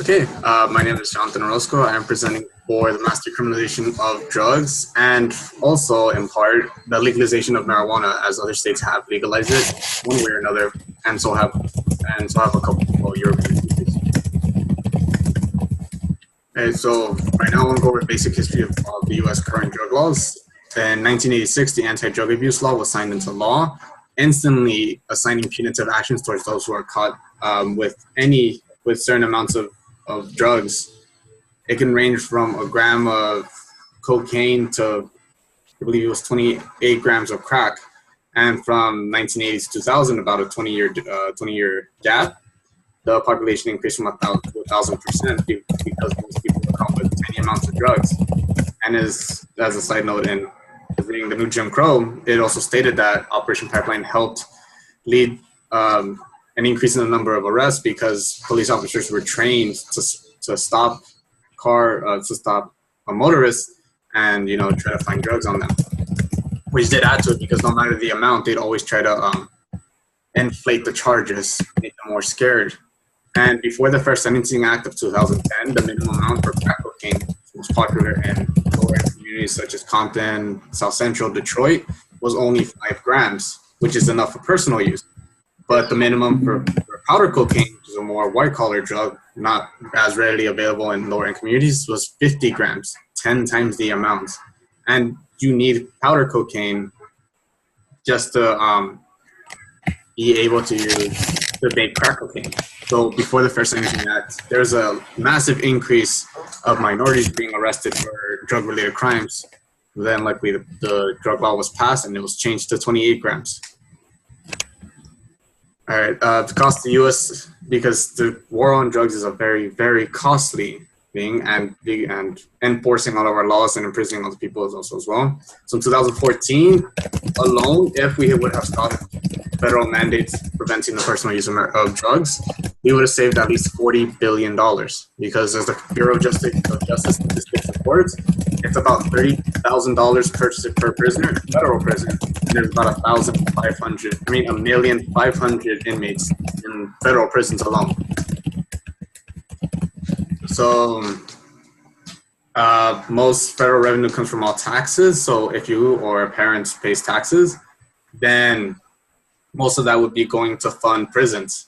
Okay, my name is Jonathan Orozco. I am presenting for the mass decriminalization of drugs and also, in part, the legalization of marijuana, as other states have legalized it one way or another, and so have a couple of European countries. Okay, so right now, I want to go over the basic history of the U.S. current drug laws. In 1986, the anti-drug abuse law was signed into law, instantly assigning punitive actions towards those who are caught with certain amounts of drugs. It can range from a gram of cocaine to, I believe it was 28 grams of crack. And from 1980 to 2000, about a 20-year gap, the population increased from 1,000 to 1,000% because most people were caught with tiny amounts of drugs. And as a side note, in reading the new Jim Crow, it also stated that Operation Pipeline helped lead an increase in the number of arrests because police officers were trained to stop a motorist and try to find drugs on them, which did add to it because no matter the amount, they'd always try to inflate the charges, make them more scared. And before the first Sentencing Act of 2010, the minimum amount for crack cocaine was popular in lower communities such as Compton, South Central, Detroit, was only 5 grams, which is enough for personal use. But the minimum for powder cocaine, which is a more white-collar drug, not as readily available in lower-end communities, was 50 grams, 10 times the amount. And you need powder cocaine just to be able to make crack cocaine. So before the first Sentencing Act, there's a massive increase of minorities being arrested for drug-related crimes. Then, luckily, the drug law was passed and it was changed to 28 grams. All right, the cost to the U.S., because the war on drugs is a very, very costly thing, and enforcing all of our laws and imprisoning all the people is also as well. So in 2014 alone, if we would have stopped federal mandates preventing the personal use of drugs, we would have saved at least $40 billion, because as the Bureau of Justice Statistics reports, it's about $30,000 per prisoner in federal prison, and there's about 1,500 inmates in federal prisons alone. So most federal revenue comes from all taxes. So if you or a parent pays taxes, then most of that would be going to fund prisons,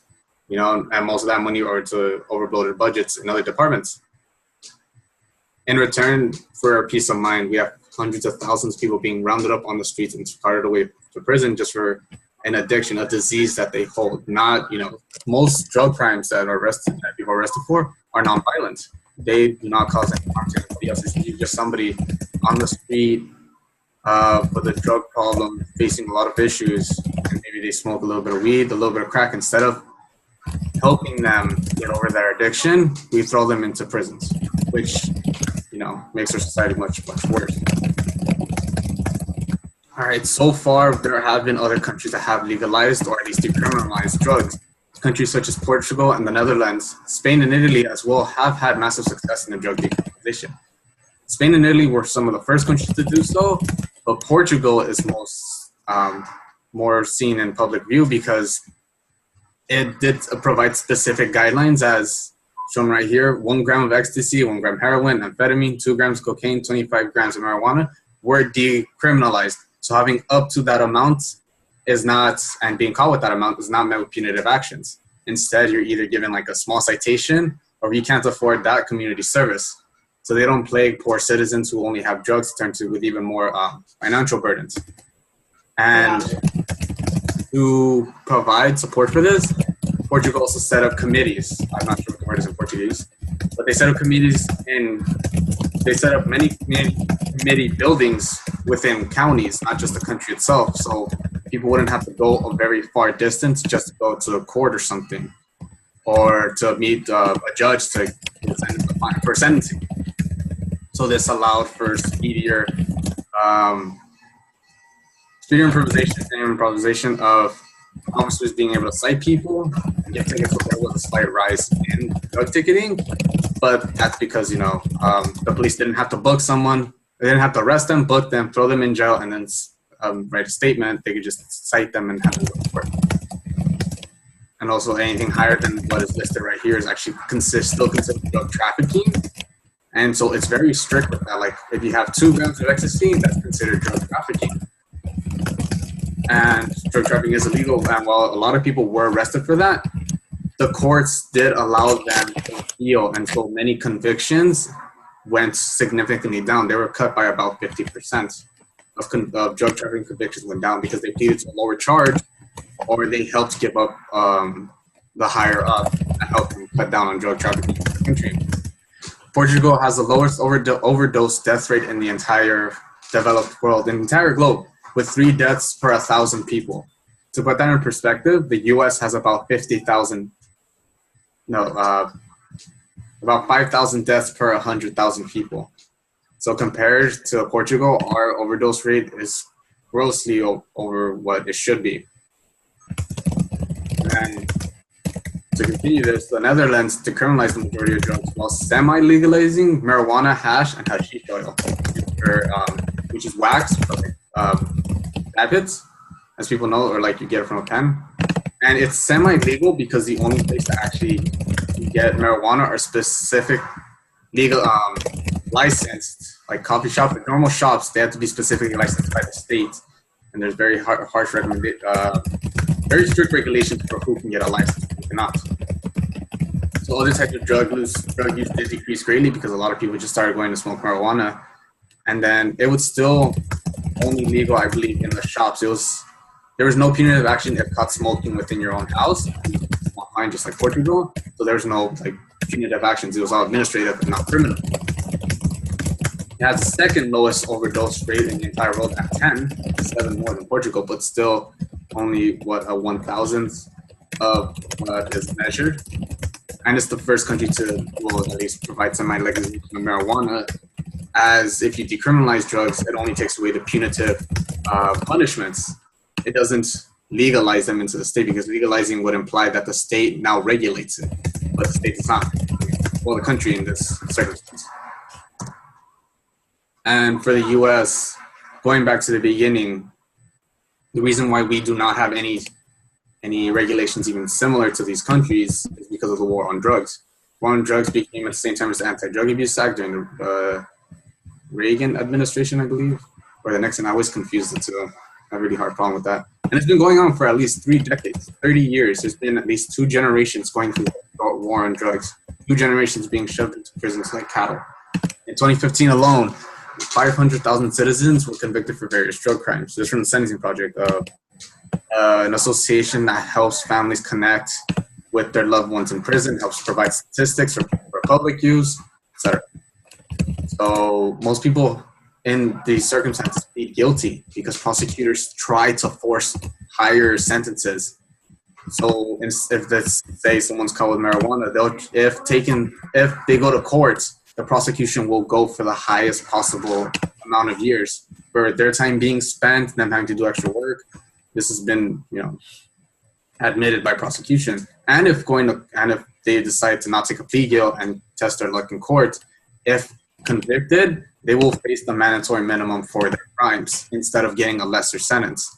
and most of that money are to overbloated budgets in other departments. In return, for our peace of mind, we have hundreds of thousands of people being rounded up on the streets and carted away to prison just for an addiction, a disease that they hold. Not, most drug crimes that people are arrested for are nonviolent. They do not cause any harm to anybody else. It's just somebody on the street with a drug problem, facing a lot of issues, and maybe they smoke a little bit of weed, a little bit of crack. Instead of helping them get over their addiction, we throw them into prisons, which makes our society much, much worse. All right, so far there have been other countries that have legalized or at least decriminalized drugs. Countries such as Portugal and the Netherlands, Spain and Italy as well have had massive success in the drug decriminalization. Spain and Italy were some of the first countries to do so, but Portugal is more seen in public view because it did provide specific guidelines as shown right here. 1 gram of ecstasy, 1 gram heroin, amphetamine, 2 grams cocaine, 25 grams of marijuana were decriminalized. So having up to that amount is not, and being caught with that amount is not met with punitive actions. Instead, you're either given like a small citation or you can't afford that community service. So they don't plague poor citizens who only have drugs to turn to with even more financial burdens. And to provide support for this, Portugal also set up committees. I'm not sure what the word is in Portuguese, but they set up committees they set up many committee buildings within counties, not just the country itself. So people wouldn't have to go a very far distance just to go to a court or something, or to meet a judge for sentencing. So this allowed for speedier improvisation of officers being able to cite people and get tickets. So there was a slight rise in drug ticketing, but that's because the police didn't have to book someone, they didn't have to arrest them, book them, throw them in jail, and then write a statement. They could just cite them and have them go to court. and also anything higher than what is listed right here is actually still considered drug trafficking. And so it's very strict with that. Like if you have 2 grams of ecstasy, that's considered drug trafficking. And drug trafficking is illegal. And while a lot of people were arrested for that, the courts did allow them to appeal, and so many convictions went significantly down. They were cut by about 50% of drug trafficking convictions went down because they pleaded to a lower charge, or they helped give up the higher up and helped them cut down on drug trafficking in the country. Portugal has the lowest overdose death rate in the entire developed world, in the entire globe, with 3 deaths per 1,000 people. To put that in perspective, the U.S. has about 5,000 deaths per 100,000 people. So compared to Portugal, our overdose rate is grossly over what it should be. And to continue this, the Netherlands decriminalized the majority of drugs while semi-legalizing marijuana, hash, and hashish oil, which is wax, habits, as people know, or like you get it from a pen. And it's semi-legal because the only place to actually get marijuana are specific legal licensed, like coffee shops, like normal shops. They have to be specifically licensed by the state, and there's very harsh very strict regulations for who can get a license and who cannot. So other types of drug use did decrease greatly because a lot of people just started going to smoke marijuana, and then it was still only legal, I believe, in the shops. There was no punitive action if caught smoking within your own house, fine, just like Portugal. So there was no like punitive actions. It was all administrative and not criminal. It has the second lowest overdose rate in the entire world at 10, 7 more than Portugal, but still only what a 1,000th of what is measured. And it's the first country to, well, at least provide semi-legalization of marijuana, as if you decriminalize drugs, it only takes away the punitive punishments. It doesn't legalize them into the state, because legalizing would imply that the state now regulates it, but the state does not. Well, the country in this circumstance. And for the US, going back to the beginning, the reason why we do not have any regulations even similar to these countries is because of the war on drugs. War on drugs became at the same time as the Anti-Drug Abuse Act during the Reagan administration, I believe, or the Nixon. I always confused the two. I have a really hard problem with that. And it's been going on for at least 3 decades, 30 years. There's been at least 2 generations going through the war on drugs, 2 generations being shoved into prisons like cattle. In 2015 alone, 500,000 citizens were convicted for various drug crimes. This is from the Sentencing Project, an association that helps families connect with their loved ones in prison, helps provide statistics for public use, etc. So most people in these circumstances plead guilty because prosecutors try to force higher sentences. So if let's say someone's caught with marijuana, if they go to court, the prosecution will go for the highest possible amount of years for their time being spent, them having to do extra work. This has been, admitted by prosecution. And if they decide to not take a plea deal and test their luck in court, if convicted, they will face the mandatory minimum for their crimes instead of getting a lesser sentence.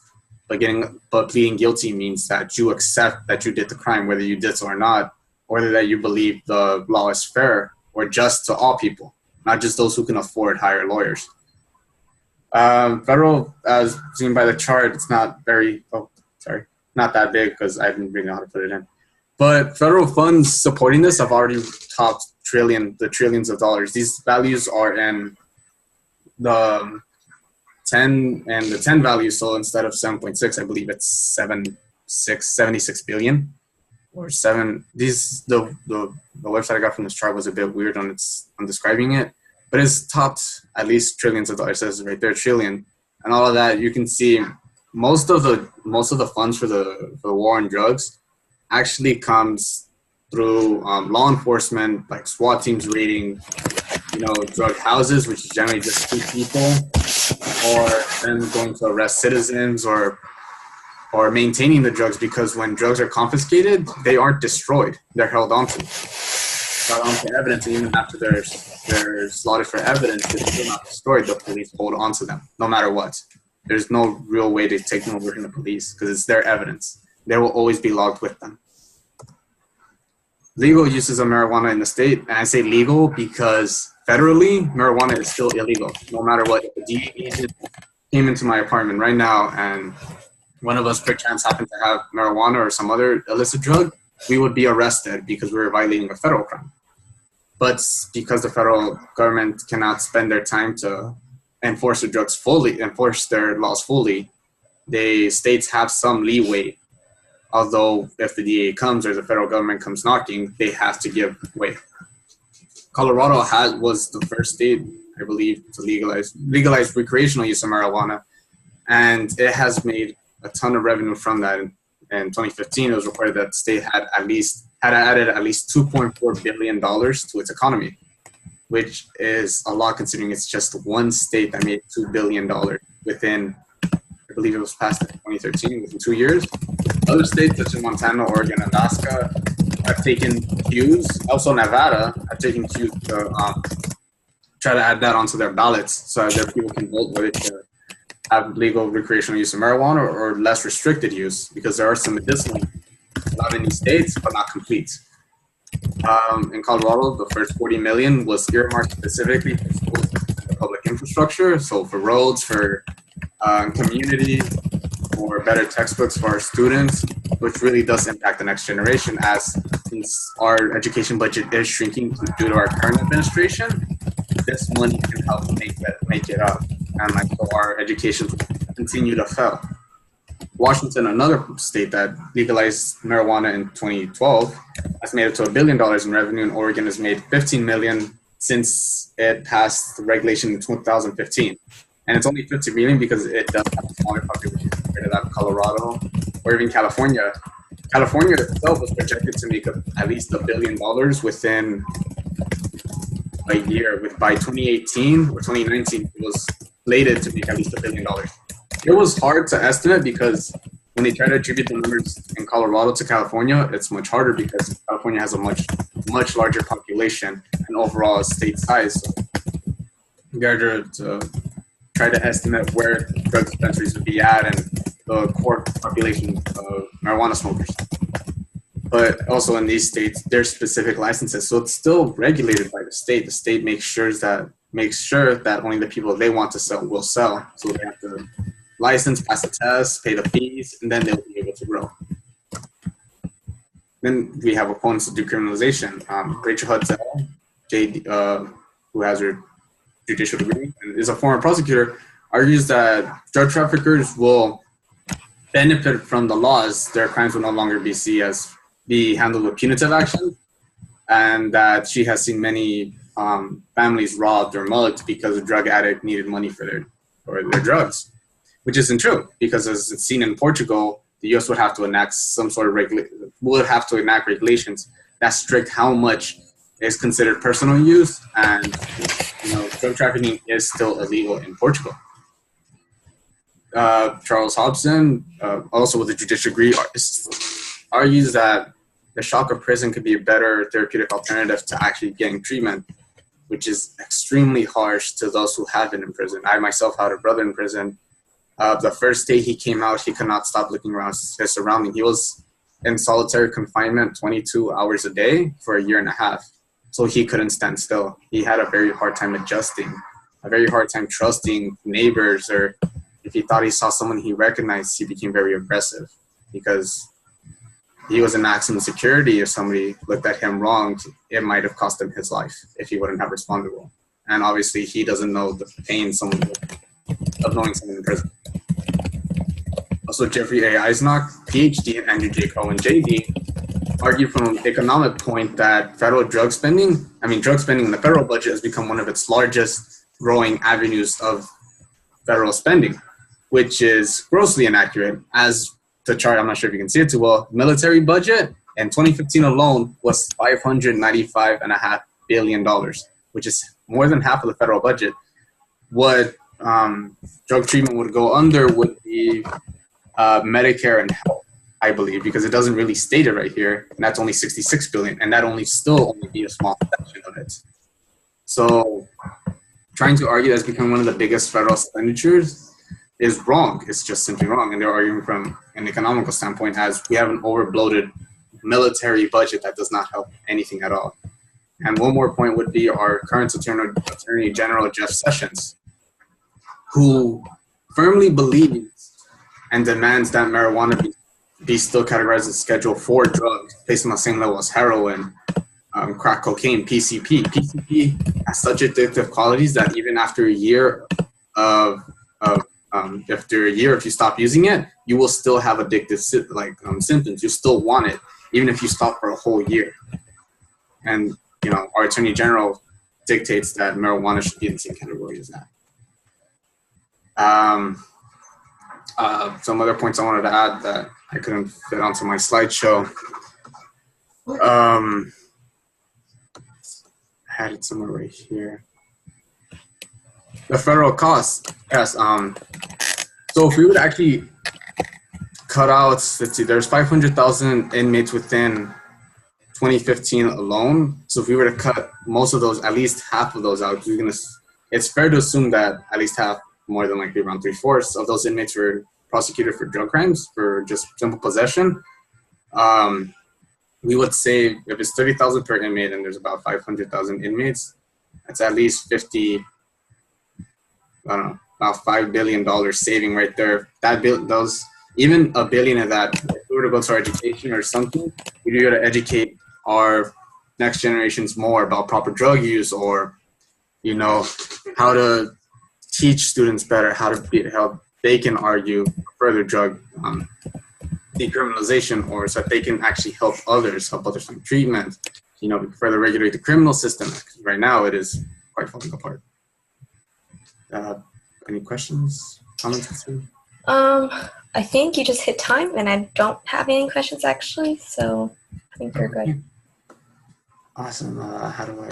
But pleading guilty means that you accept that you did the crime, whether you did so or not, or that you believe the law is fair or just to all people, not just those who can afford higher lawyers. Federal, as seen by the chart, it's not not that big because I didn't really know how to put it in. But federal funds supporting this have already topped the trillions of dollars. These values are in the 10 value. So instead of 7.6, I believe it's 76 billion or 7. The website I got from this chart was a bit weird on describing it, but it's topped at least trillions of dollars. It says right there, trillion, and all of that. You can see most of the funds for the war on drugs actually comes through law enforcement, like SWAT teams raiding, drug houses, which is generally just 2 people, or then going to arrest citizens or maintaining the drugs, because when drugs are confiscated, they aren't destroyed; they're held onto evidence, and even after they're slaughtered for evidence, they're still not destroyed. The police hold onto them, no matter what. There's no real way to take them away from the police because it's their evidence. They will always be logged with them. legal uses of marijuana in the state. And I say legal because federally, marijuana is still illegal, no matter what. If the DEA agent came into my apartment right now and one of us perchance happened to have marijuana or some other illicit drug, we would be arrested because we were violating a federal crime. But because the federal government cannot spend their time to enforce their laws fully, states have some leeway. Although if the DEA comes or the federal government comes knocking, they have to give way. Colorado was the first state, I believe, to legalize recreational use of marijuana, and it has made a ton of revenue from that. In 2015, it was reported that the state had added at least $2.4 billion to its economy, which is a lot considering it's just one state that made $2 billion within, I believe it was passed in 2013, within 2 years. Other states such as Montana, Oregon, and Alaska have taken cues. Also, Nevada have taken cues to try to add that onto their ballots so that people can vote whether to have legal recreational use of marijuana or less restricted use, because there are some medicinal allowed in these states, but not complete. In Colorado, the first $40 million was earmarked specifically for schools and public infrastructure, so for roads, for community, for better textbooks for our students, which really does impact the next generation, as since our education budget is shrinking due to our current administration, this money can help make it up, and so our education will continue to fail. Washington, another state that legalized marijuana in 2012, has made it to $1 billion in revenue, and Oregon has made $15 million since it passed the regulation in 2015. And it's only $50 million because it does have a smaller population compared to that of Colorado or even California. California itself was projected to make at least $1 billion within a year. By 2018 or 2019, it was slated to make at least $1 billion. It was hard to estimate because when they try to attribute the numbers in Colorado to California, it's much harder because California has a much larger population and overall state size. So in order to try to estimate where drug dispensaries would be at and the core population of marijuana smokers. But also in these states, there's specific licenses, so it's still regulated by the state. The state makes sure that only the people they want to sell will sell. So they have to license, pass the test, pay the fees, and then they'll be able to grow. Then we have opponents of decriminalization. Rachel Hudzel, who has her judicial degree and is a former prosecutor, argues that drug traffickers will benefit from the laws. Their crimes will no longer be handled with punitive action, and that she has seen many families robbed or mugged because a drug addict needed money for their drugs, which isn't true, because as it's seen in Portugal, the U.S. would have to enact regulations that strict how much is considered personal use, and drug trafficking is still illegal in Portugal. Charles Hobson, also with a judicial degree, argues that the shock of prison could be a better therapeutic alternative to actually getting treatment, which is extremely harsh to those who have been in prison. I myself had a brother in prison. The first day he came out, he could not stop looking around his surroundings. He was in solitary confinement 22 hours a day for a year and a half. So he couldn't stand still. He had a very hard time adjusting, a very hard time trusting neighbors, or if he thought he saw someone he recognized, he became very aggressive because he was in maximum security. If somebody looked at him wrong, it might have cost him his life if he wouldn't have responded well. And obviously he doesn't know the pain of knowing someone in prison. Also, Jeffrey A. Eisnock, PhD, and Andrew J. Cohen, JD, argue from an economic point that drug spending in the federal budget has become one of its largest growing avenues of federal spending, which is grossly inaccurate. As the chart, I'm not sure if you can see it too well, military budget in 2015 alone was $595.5 billion, which is more than half of the federal budget. What drug treatment would go under would be Medicare and health, I believe, because it doesn't really state it right here, and that's only $66 billion, and that only be a small section of it. So trying to argue that's become one of the biggest federal expenditures is wrong. It's just simply wrong, and they're arguing from an economical standpoint, as we have an over-bloated military budget that does not help anything at all. And one more point would be our current Attorney General, Jeff Sessions, who firmly believes and demands that marijuana be still categorized as Schedule 4 drugs, placed on the same level as heroin, crack cocaine, PCP. PCP has such addictive qualities that even after a year if you stop using it, you will still have addictive symptoms. You still want it, even if you stop for a whole year. And our Attorney General dictates that marijuana should be in the same category as that. Some other points I wanted to add that I couldn't fit onto my slideshow. I had it somewhere right here. The federal costs, yes. So if we would actually cut out, let's see, there's 500,000 inmates within 2015 alone. So if we were to cut most of those, at least half of those out, it's fair to assume that at least half, more than likely around 3/4 of those inmates were prosecuted for drug crimes, for just simple possession. We would save, if it's 30,000 per inmate and there's about 500,000 inmates, that's at least about $5 billion saving right there. Even $1 billion of that, if we were to go to our education or something, we'd be able to educate our next generations more about proper drug use, or how to teach students better how they can argue further drug decriminalization, or so that they can actually help others find treatment. Further regulate the criminal system. Right now, it is quite falling apart. Any questions, comments? I think you just hit time, and I don't have any questions actually, so I think you're good. Awesome. How do I?